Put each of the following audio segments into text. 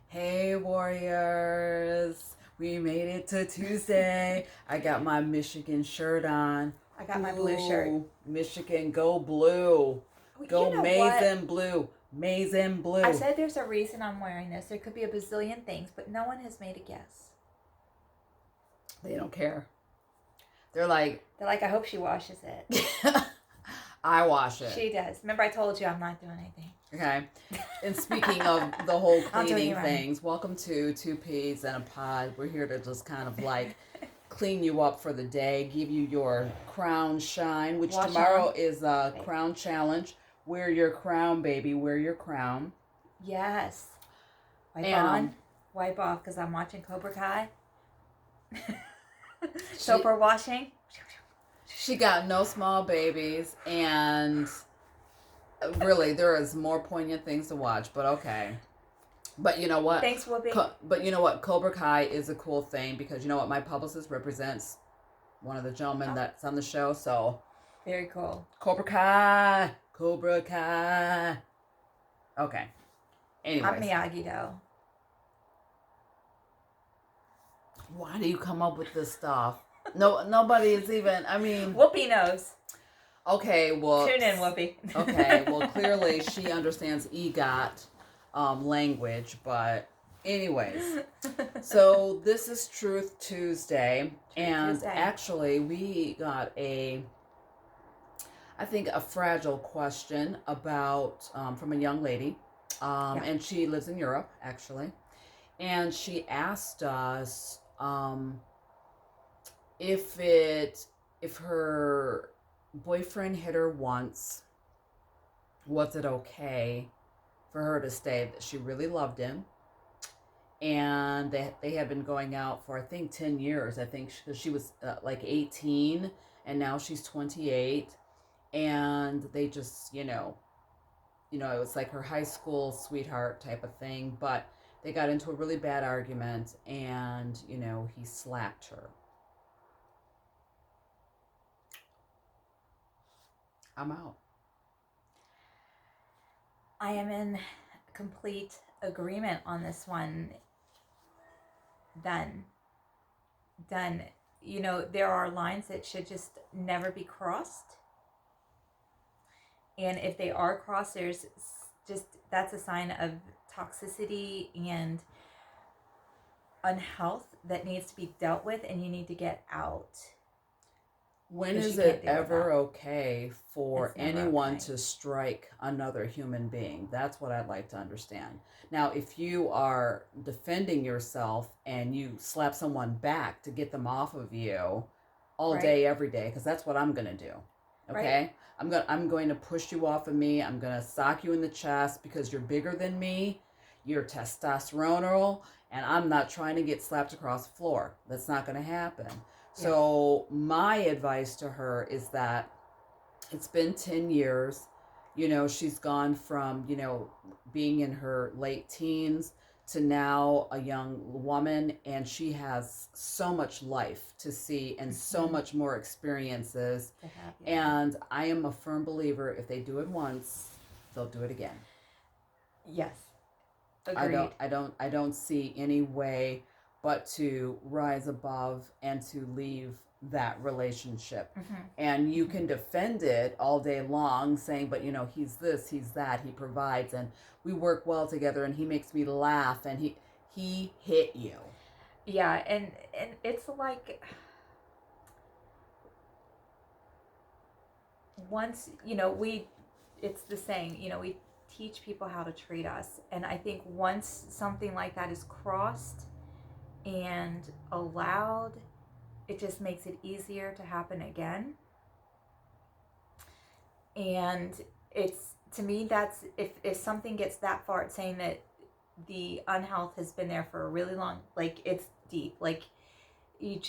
Hey, warriors. We made it to Tuesday. I got my Michigan shirt on. I got my blue shirt. Michigan, go blue. Go You know maize what? and blue. Maize and I blue. said there's a reason I'm wearing this. There could be a bazillion things, but no one has made a guess. They don't care. They're like, I hope she washes it. I wash it. She does. Remember, I told you I'm not doing anything. Okay. And speaking of the whole I'm doing cleaning it right. things, welcome to Two Peas and a Pod. We're here to just kind of like clean you up for the day, give you your crown shine, which Wash tomorrow on. is a Wait. crown challenge. Wear your crown, baby. Wear your crown. Yes. Wipe And, on, wipe off, because I'm watching Cobra Kai. She- So for washing, She got no small babies, and really, there is more poignant things to watch, but okay. But you know what? thanks, Whoopi. But you know what? Cobra Kai is a cool thing because you know what? My publicist represents one of the gentlemen that's on the show. So, Very cool. Cobra Kai. Cobra Kai. Okay. I'm Anyways, Miyagi, though. why do you come up with this stuff? No, nobody is even. I mean, Whoopi knows. okay. Well, Tune in, Whoopi. Okay. Well, clearly she understands EGOT language, but anyways. So this is Truth Tuesday, and Tuesday. actually we got I think a fragile question about from a young lady, and she lives in Europe actually, and she asked us if her boyfriend hit her once, was it okay for her to stay? That she really loved him, and they had been going out for I think 10 years. I think because she was like 18 and now she's 28, and they just it was like her high school sweetheart type of thing, but they got into a really bad argument, and he slapped her. I'm out. I am in complete agreement on this one. Done. There are lines that should just never be crossed. And if they are crossed, that's a sign of toxicity and unhealth that needs to be dealt with, and you need to get out. When is it ever okay for anyone to strike another human being? That's what I'd like to understand. Now, if you are defending yourself and you slap someone back to get them off of you all day, every day, because that's what I'm going to do. Okay? Right. I'm going to push you off of me. I'm going to sock you in the chest because you're bigger than me. You're testosteronal, and I'm not trying to get slapped across the floor. That's not going to happen. So my advice to her is that it's been 10 years. She's gone from, being in her late teens to now a young woman, and she has so much life to see and so much more experiences. And I am a firm believer, if they do it once, they'll do it again. Yes. Agreed. I don't see any way but to rise above and to leave that relationship. Mm-hmm. And you can defend it all day long saying, but he's this, he's that, he provides, and we work well together, and he makes me laugh, and he hit you. Yeah, and it's like once, it's the saying, we teach people how to treat us, and I think once something like that is crossed and allowed, it just makes it easier to happen again. And it's, to me, that's if something gets that far, it's saying that the unhealth has been there for a really long, like it's deep, like you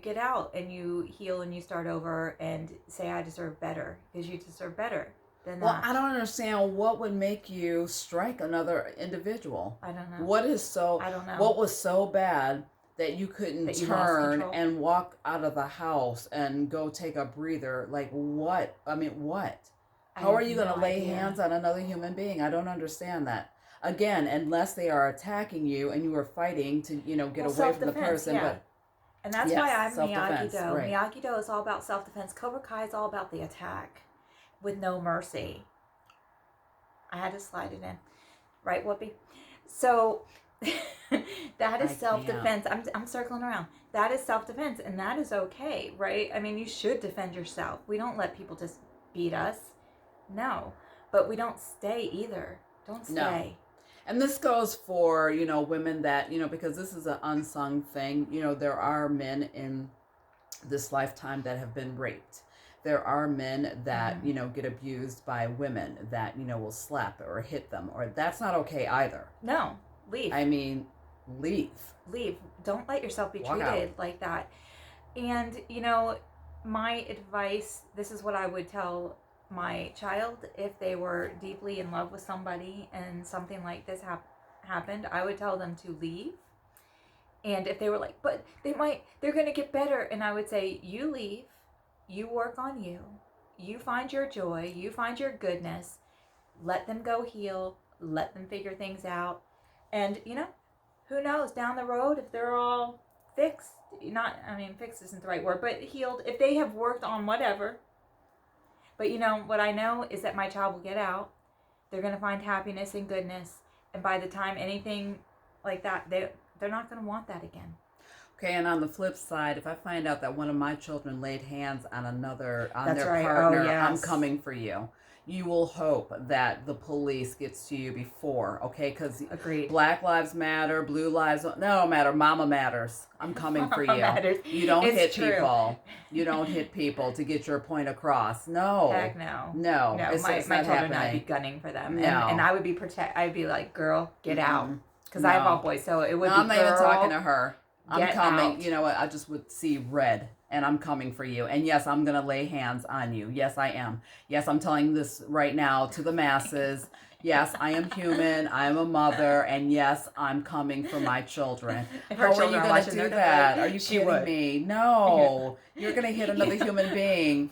get out and you heal and you start over and say, I deserve better, because you deserve better. Well, I don't understand what would make you strike another individual. I don't know. I don't know. What was so bad that you couldn't turn and walk out of the house and go take a breather? Like what? I mean, what? How are you going to lay hands on another human being? I don't understand that. again, unless they are attacking you and you are fighting to, get away from the person. Yeah. But and that's yes, why I'm self-defense, Miyagi-Do. right. Miyagi-Do is all about self-defense. Cobra Kai is all about the attack with no mercy. I had to slide it in. Right, Whoopi? So that is self-defense. I'm circling around. That is self-defense, and that is okay, right? I mean, you should defend yourself. We don't let people just beat us. No. But we don't stay either. Don't stay. No. And this goes for, women that, because this is an unsung thing. There are men in this lifetime that have been raped. There are men that, get abused by women that, will slap or hit them. Or that's not okay either. No. Leave. I mean, leave. Leave. Don't let yourself be treated like that. And, my advice, this is what I would tell my child if they were deeply in love with somebody and something like this happened. I would tell them to leave. And if they were like, but they're going to get better. And I would say, you leave, you work on you, you find your joy, you find your goodness, let them go heal, let them figure things out. And, who knows, down the road, if they're all fixed, fixed isn't the right word, but healed, if they have worked on whatever. But, what I know is that my child will get out, they're going to find happiness and goodness. And by the time anything like that, they're not going to want that again. Okay, and on the flip side, if I find out that one of my children laid hands on their right. partner, yes. I'm coming for you. You will hope that the police gets to you before, okay? Because Black Lives Matter, Blue Lives, no matter, Mama matters. I'm coming for you. Matters. You don't hit people. You don't hit people to get your point across. No. Heck no. No. My children, I'd be gunning for them. No. And I would be I'd be like, girl, get out. Because I have all boys, so it would be I'm not even talking to her. I'm coming. Out. You know what? I just would see red, and I'm coming for you. And yes, I'm going to lay hands on you. Yes, I am. Yes, I'm telling this right now to the masses. Yes, I am human. I am a mother. And yes, I'm coming for my children. How are you going to do that? Are you kidding me? No. You're going to hit another human being.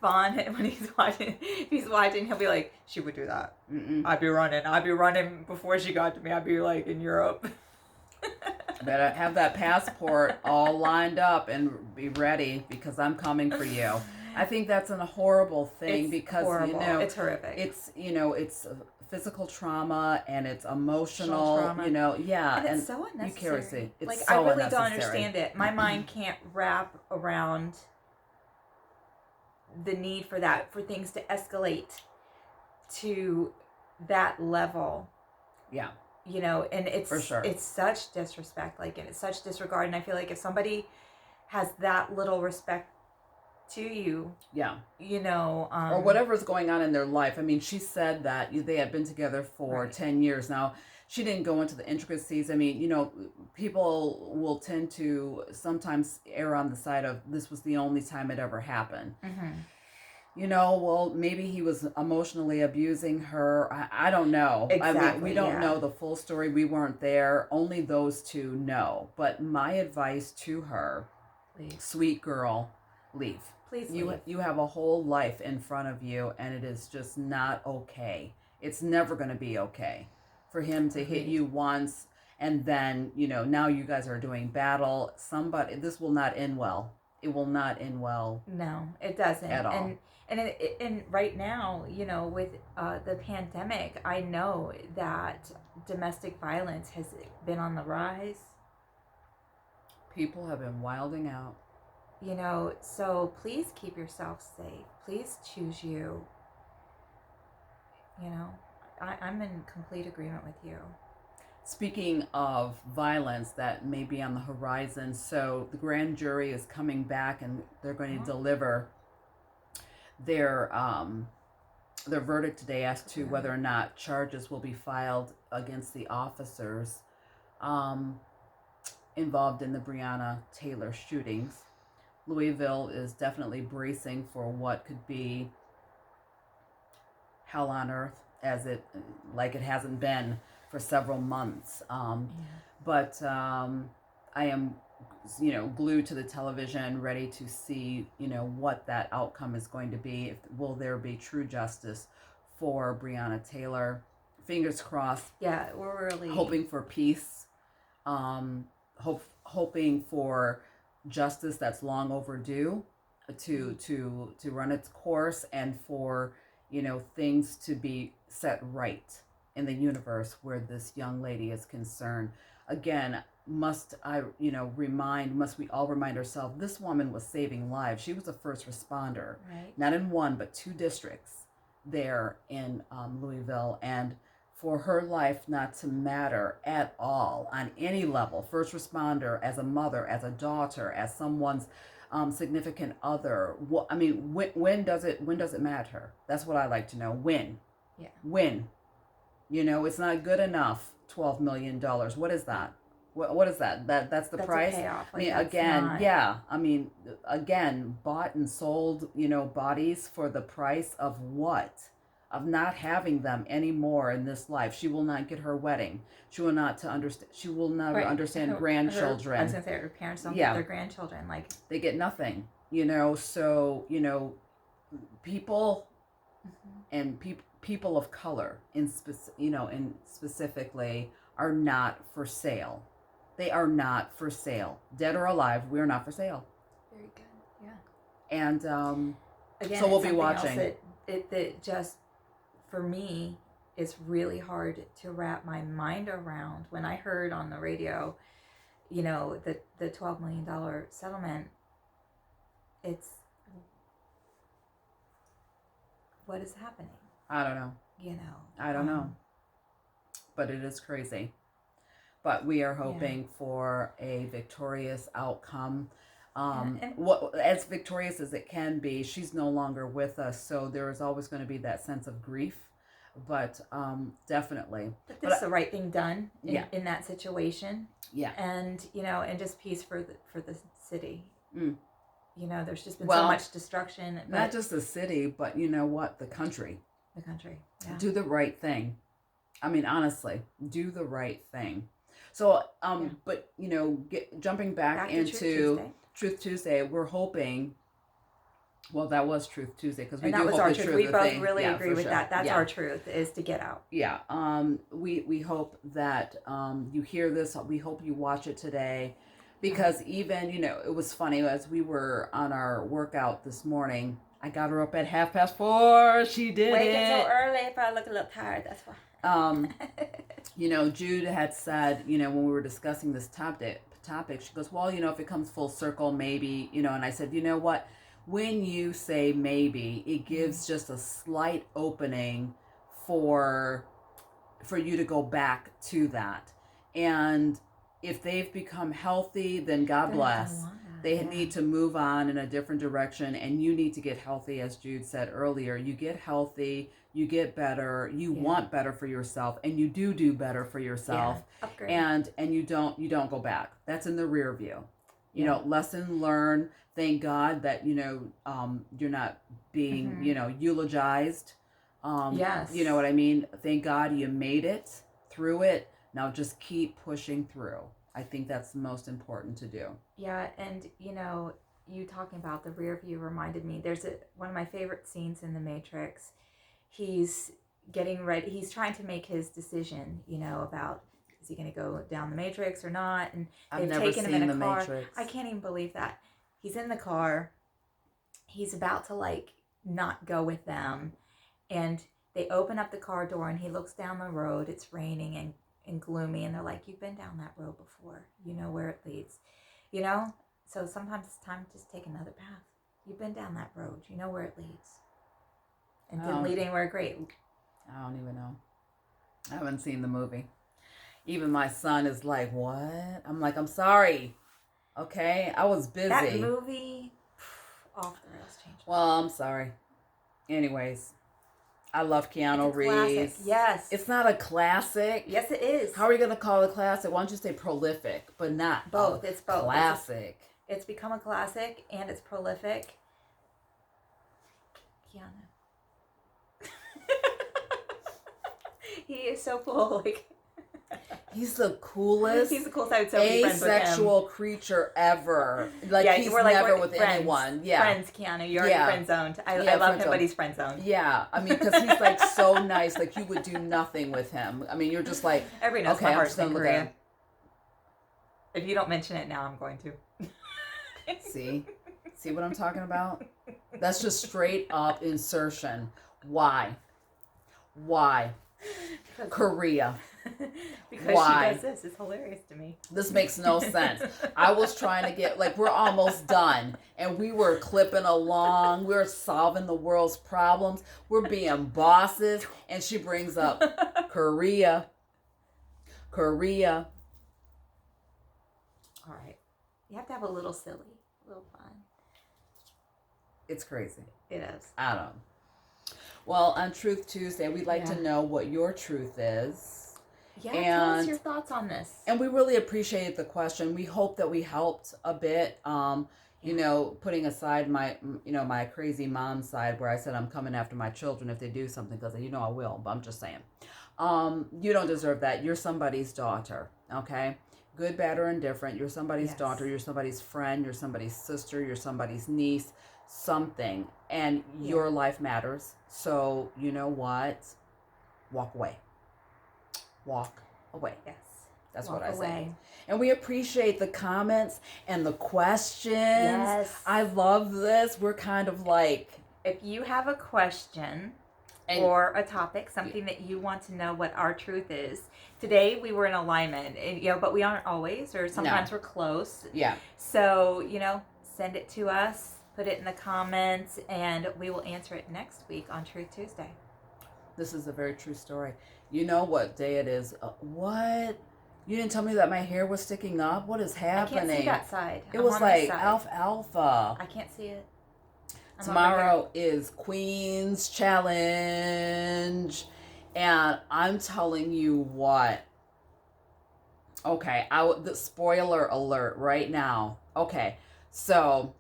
Vaughn, when he's watching, he'll be like, she would do that. I'd be running before she got to me. I'd be like in Europe. Better have that passport all lined up and be ready because I'm coming for you. I think that's a horrible thing because horrible. It's horrific. It's physical trauma and it's emotional trauma. And it's so unnecessary. I really don't understand it. My mind can't wrap around the need for that, for things to escalate to that level. Yeah. And it's for sure. It's such disrespect, and it's such disregard. And I feel like if somebody has that little respect to you, yeah, or whatever's going on in their life. I mean, she said that they had been together for 10 years now. She didn't go into the intricacies. I mean, people will tend to sometimes err on the side of this was the only time it ever happened. Mm-hmm. Well, maybe he was emotionally abusing her. I don't know. Exactly, we don't know the full story. We weren't there. Only those two know. But my advice to her, sweet girl, leave. Please leave. You have a whole life in front of you, and it is just not okay. It's never going to be okay for him to hit you once, and then, now you guys are doing battle. This will not end well. It will not end well. No, it doesn't. At all. And right now, with the pandemic, I know that domestic violence has been on the rise. People have been wilding out. So please keep yourself safe. Please choose you. I'm in complete agreement with you. Speaking of violence that may be on the horizon, so the grand jury is coming back and they're going to deliver their verdict today as to whether or not charges will be filed against the officers involved in the Breonna Taylor shootings. Louisville is definitely bracing for what could be hell on earth, it hasn't been for several months. But I am, glued to the television, ready to see, what that outcome is going to be. Will there be true justice for Breonna Taylor, fingers crossed. Yeah, we're really hoping for peace, hoping for justice that's long overdue to run its course, and for things to be set right in the universe where this young lady is concerned. Again, must we all remind ourselves, this woman was saving lives. She was a first responder, right. Not in one but two districts there in Louisville, and for her life not to matter at all on any level, first responder, as a mother, as a daughter, as someone's significant other. I mean, when does it matter? That's what I like to know. When? Yeah. When? It's not good enough. $12 million. What is that? What is that? That's the price. A payoff. I mean, again, not... yeah. I mean, again, bought and sold, bodies for the price of what? Of not having them anymore in this life. She will not get her wedding. She will not understand. She will never understand grandchildren. I was gonna say her parents don't get their grandchildren. Like, they get nothing. So people and people of color in specifically are not for sale. They are not for sale. Dead or alive, we are not for sale. Very good. Yeah. And again, so we'll be watching. That just, for me, is really hard to wrap my mind around. When I heard on the radio, the $12 million settlement, it's, what is happening? I don't know. I don't know. But it is crazy. But we are hoping for a victorious outcome. As victorious as it can be. She's no longer with us, so there is always going to be that sense of grief. But definitely. But this is the right thing done in that situation. Yeah. And and just peace for the city. Mm. There's just been so much destruction. Not just the city, but the country. The country. Yeah. Do the right thing. I mean, honestly, do the right thing. So, but jumping back into Truth Tuesday, we're hoping. Well, that was Truth Tuesday because we do hope the truth. We both really agree with that. That's our truth, is to get out. Yeah. We hope that you hear this. We hope you watch it today, because even it was funny as we were on our workout this morning. I got her up at 4:30. She did Waking so early, if I look a little tired, that's why. Jude had said, when we were discussing this topic, she goes, well, if it comes full circle, maybe, and I said, you know what? When you say maybe, it gives just a slight opening for you to go back to that. And if they've become healthy, then God bless. They need to move on in a different direction, and you need to get healthy, as Jude said earlier. You get healthy, you get better, you want better for yourself, and you do better for yourself. Upgrade. And you don't go back. That's in the rear view. Lesson learned. Thank God that you're not being eulogized. Yes. You know what I mean? Thank God you made it through it. Now just keep pushing through. I think that's the most important to do. Yeah, and you talking about the rear view reminded me. There's one of my favorite scenes in The Matrix. He's getting ready. He's trying to make his decision. About, is he going to go down the Matrix or not? And they've taken him in a car. Matrix. I can't even believe that. He's in the car. He's about to not go with them, and they open up the car door, and he looks down the road. It's raining and gloomy, and they're like, you've been down that road before, you know where it leads, so sometimes it's time to just take another path. You've been down that road, you know where it leads, and didn't lead anywhere great. I don't even know. I haven't seen the movie. Even my son is like, what? I'm like, I'm sorry, okay, I was busy. That movie, off the rails, changed. Well, I'm sorry. Anyways, I love Keanu Reeves. Classic. Yes. It's not a classic. Yes, it is. How are you going to call it a classic? Why don't you say prolific, but not both? It's both. Classic. It's become a classic, and it's prolific. Keanu. He is so cool. He's the coolest. He's the coolest. I would so be friends with him. Asexual creature ever. Like, yeah, he's never with friends, anyone. Yeah. Friends, Keanu. You're already friend zoned. I love him, but he's friend zoned. Yeah. I mean, because he's like so nice. Like, you would do nothing with him. I mean, you're just like, everybody knows my heart's in Korea. If you don't mention it now, I'm going to. See what I'm talking about? That's just straight up insertion. Why? Korea. Because Why? She does this. It's hilarious to me. This makes no sense. I was trying to get, like, we're almost done. And we were clipping along. We were solving the world's problems. We're being bosses. And she brings up Korea. All right. You have to have a little silly, a little fun. It's crazy. It is. I don't know. Well, on Truth Tuesday, we'd like to know what your truth is. Yeah, tell us your thoughts on this. And we really appreciate the question. We hope that we helped a bit. You know, putting aside my crazy mom side where I said I'm coming after my children if they do something, because you know I will, but I'm just saying. You don't deserve that. You're somebody's daughter, okay? Good, bad, or indifferent. You're somebody's daughter. You're somebody's friend. You're somebody's sister. You're somebody's niece. Something. And your life matters. So, you know what? Walk away. Walk away. Yes. That's what I say. And we appreciate the comments and the questions. Yes. I love this. We're kind of like... If you have a question or a topic, something that you want to know what our truth is. Today we were in alignment, but we aren't always, or sometimes we're close. Yeah. So, send it to us, put it in the comments, and we will answer it next week on Truth Tuesday. This is a very true story. You know what day it is? What? You didn't tell me that my hair was sticking up? What is happening? I can't see that side. It was like alfalfa. I can't see it. Tomorrow is Queen's Challenge. And I'm telling you what. Okay, the spoiler alert right now. Okay, so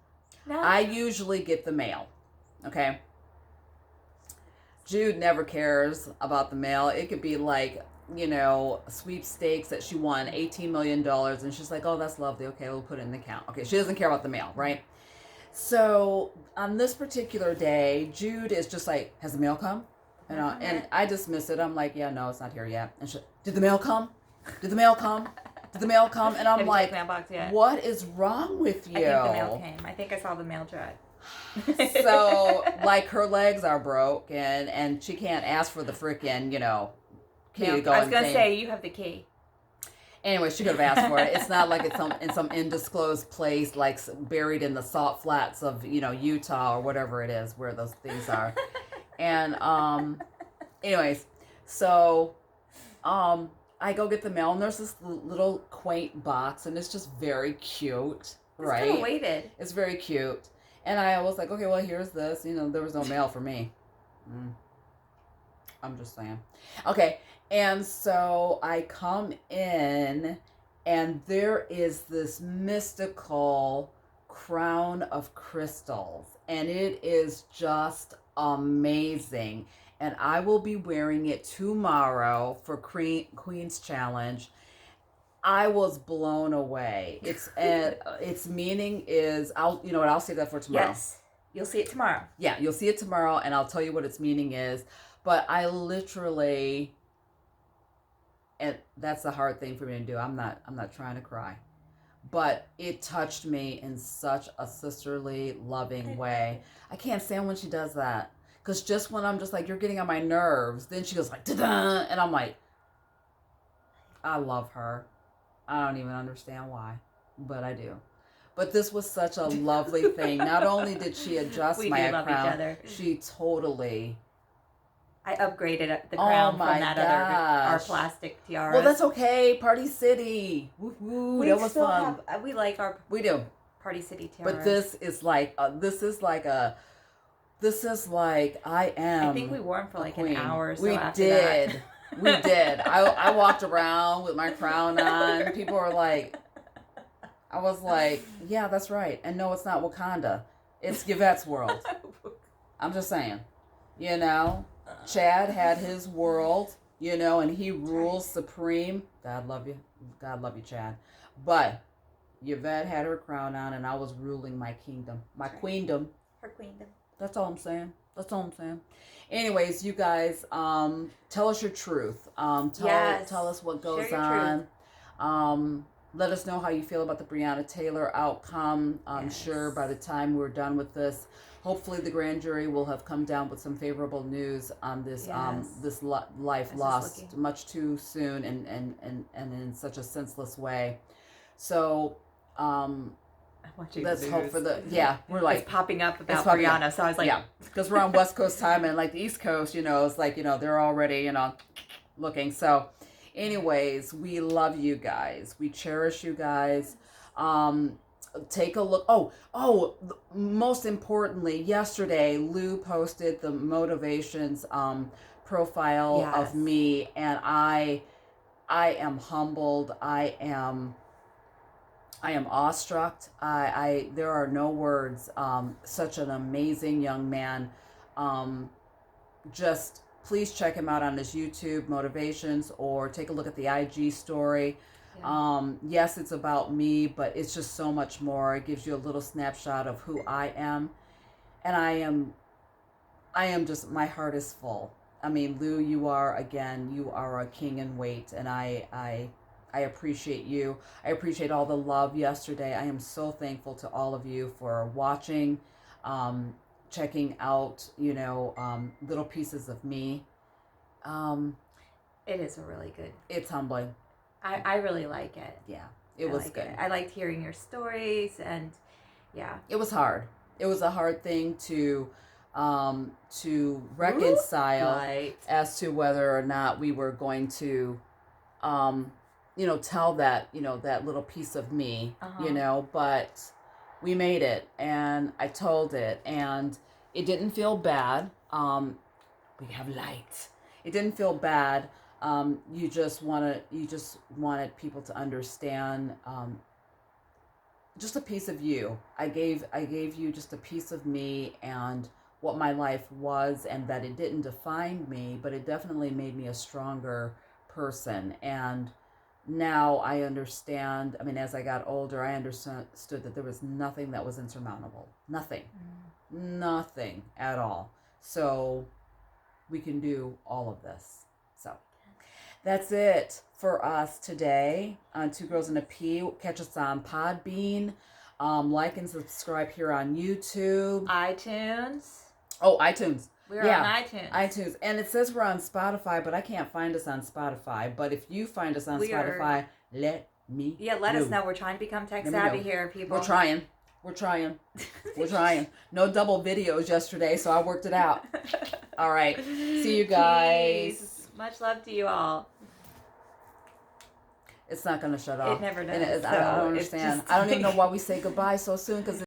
I usually get the mail. Okay. Jude never cares about the mail. It could be like, sweepstakes that she won $18 million. And she's like, oh, that's lovely. Okay, we'll put it in the account. Okay, she doesn't care about the mail, right? So on this particular day, Jude is just like, has the mail come? And I dismiss it. I'm like, yeah, no, it's not here yet. And did the mail come? Did the mail come? Did the mail come? And I'm like, what is wrong with you? I think the mail came. I think I saw the mail drive. So, like, her legs are broke, and she can't ask for the frickin', key to go. I was going to say, you have the key. Anyway, she could have asked for it. It's not like it's in some undisclosed place, like buried in the salt flats of, Utah or whatever it is where those things are. And, anyways, so, I go get the mail, and there's this little quaint box, and it's just very cute, right? It's kind of weighted. It's very cute. And I was like, okay, well, here's this. There was no mail for me. I'm just saying. Okay, and so I come in, and there is this mystical crown of crystals, and it is just amazing. And I will be wearing it tomorrow for Queen's Challenge. I was blown away. Its meaning is, I'll save that for tomorrow. Yes, you'll see it tomorrow. Yeah, you'll see it tomorrow, and I'll tell you what its meaning is. But I literally, and that's the hard thing for me to do. I'm not trying to cry, but it touched me in such a sisterly, loving way. I can't stand when she does that, because just when I'm just like, you're getting on my nerves, then she goes like, da-da, and I'm like, I love her. I don't even understand why, but I do. But this was such a lovely thing. Not only did she adjust my crown, she totally... I upgraded the crown from that our plastic tiara. Well, that's okay. Party City. Woo-hoo. That was fun. We like our... We do. Party City tiaras. But this is like I am. I think we wore them for like an hour or so. We did. I walked around with my crown on. People were like, I was like, yeah, that's right. And no, it's not Wakanda. It's Yvette's world. I'm just saying. Chad had his world, and he rules supreme. God love you. God love you, Chad. But Yvette had her crown on, and I was ruling my kingdom, my queendom. Her queendom. That's all I'm saying. That's all I'm saying. Anyways, you guys, tell us your truth. Tell us what goes on. Let us know how you feel about the Breonna Taylor outcome. I'm sure by the time we're done with this, hopefully the grand jury will have come down with some favorable news on this life lost much too soon and in such a senseless way. So let's hope for we're like it's popping up about Breonna, so I was like, because we're on West Coast time, and like the East Coast, it's like they're already looking. So anyways, we love you guys, we cherish you guys. Take a look. Most importantly, yesterday Lou posted the motivations profile of me, and I am humbled. I am awestruck. There are no words. Such an amazing young man. Just please check him out on his YouTube motivations, or take a look at the IG story. Yes, it's about me, but it's just so much more. It gives you a little snapshot of who I am, and I am just, my heart is full. I mean, Lou, you are a king in wait, and I appreciate you. I appreciate all the love yesterday. I am so thankful to all of you for watching, checking out, little pieces of me. It is a really good. It's humbling. I really like it. Yeah, it was good. I liked hearing your stories, and it was hard. It was a hard thing to reconcile as to whether or not we were going to tell that that little piece of me, but we made it, and I told it, and it didn't feel bad. We have light. It didn't feel bad. You just wanted people to understand just a piece of you. I gave you just a piece of me and what my life was, and that it didn't define me, but it definitely made me a stronger person. And now I understand. I mean, as I got older, I understood that there was nothing that was insurmountable. Nothing. Nothing at all. So we can do all of this. So that's it for us today on Two Girls and a Pea. Catch us on Podbean. Like and subscribe here on YouTube. iTunes. Oh, iTunes. We're on iTunes. iTunes. And it says we're on Spotify, but I can't find us on Spotify. But if you find us on Spotify, let me know. Let us know. We're trying to become tech savvy here, people. We're trying. We're trying. No double videos yesterday, so I worked it out. All right. See you guys. Peace. Much love to you all. It's not going to shut off. It never does. I don't understand. I don't even know why we say goodbye so soon, because